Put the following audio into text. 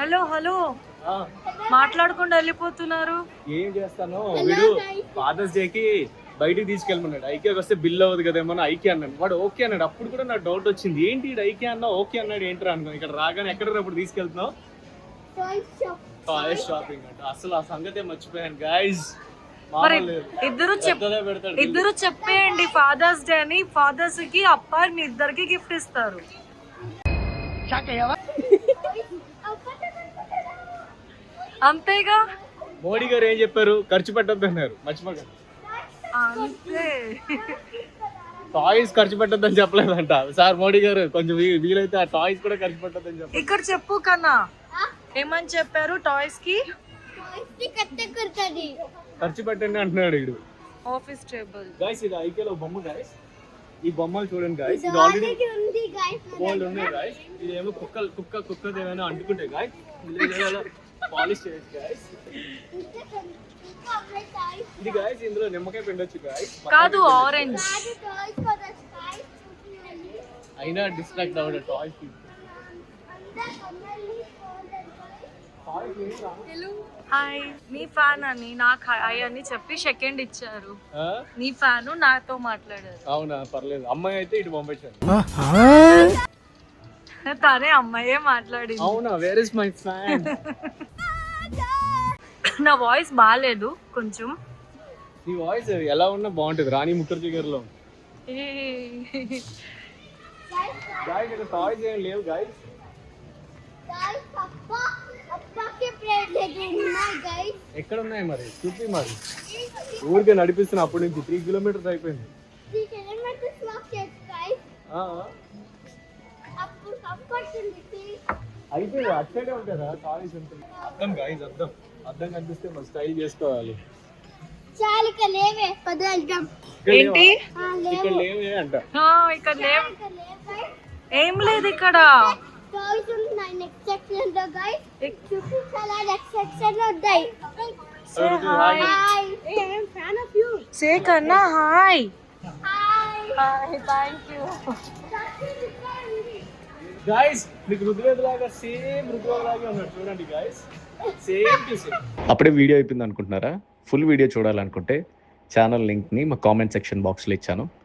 Hello hello మాట్లాడకుండా వెళ్ళిపోతున్నారు. ఏం చేస్తాను వీడు ఫాదర్స్ డేకి బయటికి తీసుకెళ్ళమన్నాడు. ఐకే వస్తే బిల్ అవ్వదు కదేమో ఐకే అన్నాడు. వాడు ఓకే అన్నాడు. అప్పుడు కూడా నాకు డౌట్ వచ్చింది, ఏంటి ఐకే అన్నా ఓకే అన్నాడు ఏంట్రా అనుకో. ఇక్కడ రాగానే ఎక్కడ అప్పుడు తీసుకెళ్తున్నావు? టాయ్స్ షాపింగ్ అంట. అసలు ఆ సంగతే మర్చిపోయాను గైస్. మరి ఇద్దరు చెప్పేయండి ఫాదర్స్ డే అని. ఫాదర్స్ కి అప్ప మీ ఇద్దరికి గిఫ్ట్ ఇస్తారు. అంతేగా. మోడీ గారు ఏం చెప్పారు? ఖర్చు పెట్టద్దు అన్నారు. మర్చిపోకండి. అంతే. టాయ్స్ ఖర్చు పెట్టద్దని చెప్పలేదంట సార్ మోడీ గారు. కొంచెం వీలైతే ఆ టాయ్స్ కూడా ఖర్చు పెట్టద్దని చెప్పారు. ఇక్కడ చెప్పు కన్నా ఏమని చెప్పారు? టాయ్స్ కి ఖర్చు పెట్టండి అంటున్నాడు వీడు. ఆఫీస్ టేబుల్ గైస్ ఇది ఐకేలో బొమ్మ గైస్. ఈ బొమ్మలు చూడండి గైస్. ఇది ఆల్రెడీ బోల్డ్ ఉన్నాయి గైస్. ఇది ఏమో కుక్కది ఏమైనా అంటుకుంటే గైస్ పాలిష్ చేయొచ్చు గైస్. ఇది గైస్ ఇందులో నిమ్మకాయ పిండొచ్చు గైస్. కాదు ఆరెంజ్. అయినా డిస్ట్రాక్ట్ అవ్వడు టాయ్స్. హాయ్ నీ ఫ్యాన్ అని నాకు హాయ్ అని చెప్పి సెకండ్ ఇచ్చారు. నీ ఫ్యాన్ నాతో మాట్లాడారు. అవునా? పర్లేదు. అమ్మాయి అయితే ఇటు పంపించాను. తనే అమ్మాయే మాట్లాడింది. అవునా? Where is my fan? నా వాయిస్ బాగాలేదు కొంచెం. నీ వాయిస్ ఎలా ఉన్నా బాగుంటుంది. రాణి ముఖర్జీ గారిలో. గాయ్స్ ఇక్కడ టాయ్స్ ఏం లేవు గాయ్స్. ఎక్కడ ఉన్నాయి మరి? చూపి మరి. ఊరికే నడిపిస్తున్నా అప్పటి నుంచి 3 కిలోమీటర్స్ అయిపోయింది. అయిపోయింది. అట్లనే ఉంటారా టాయ్స్? ఉంటుంది అద్దం గాయ్స్. అద్దం కనిపిస్తే మరి స్టైల్ చేసుకోవాలి. ఏంటి ఇక్కడ లేవే అంట. ఇక్కడ లేవు. ఏం లేదు ఇక్కడ. సే కన్నా హాయ్. Thank you guys. మీకు రుద్రవేద్ లాగా సేమ్ రుద్రవేద్ లాగే ఉన్నాడు చూడండి గాయ్స్. Same to same. అప్పుడే వీడియో అయిపోయింది అనుకుంటున్నారా? ఫుల్ వీడియో చూడాలనుకుంటే ఛానల్ లింక్ని మా కామెంట్ సెక్షన్ బాక్స్లో ఇచ్చాను.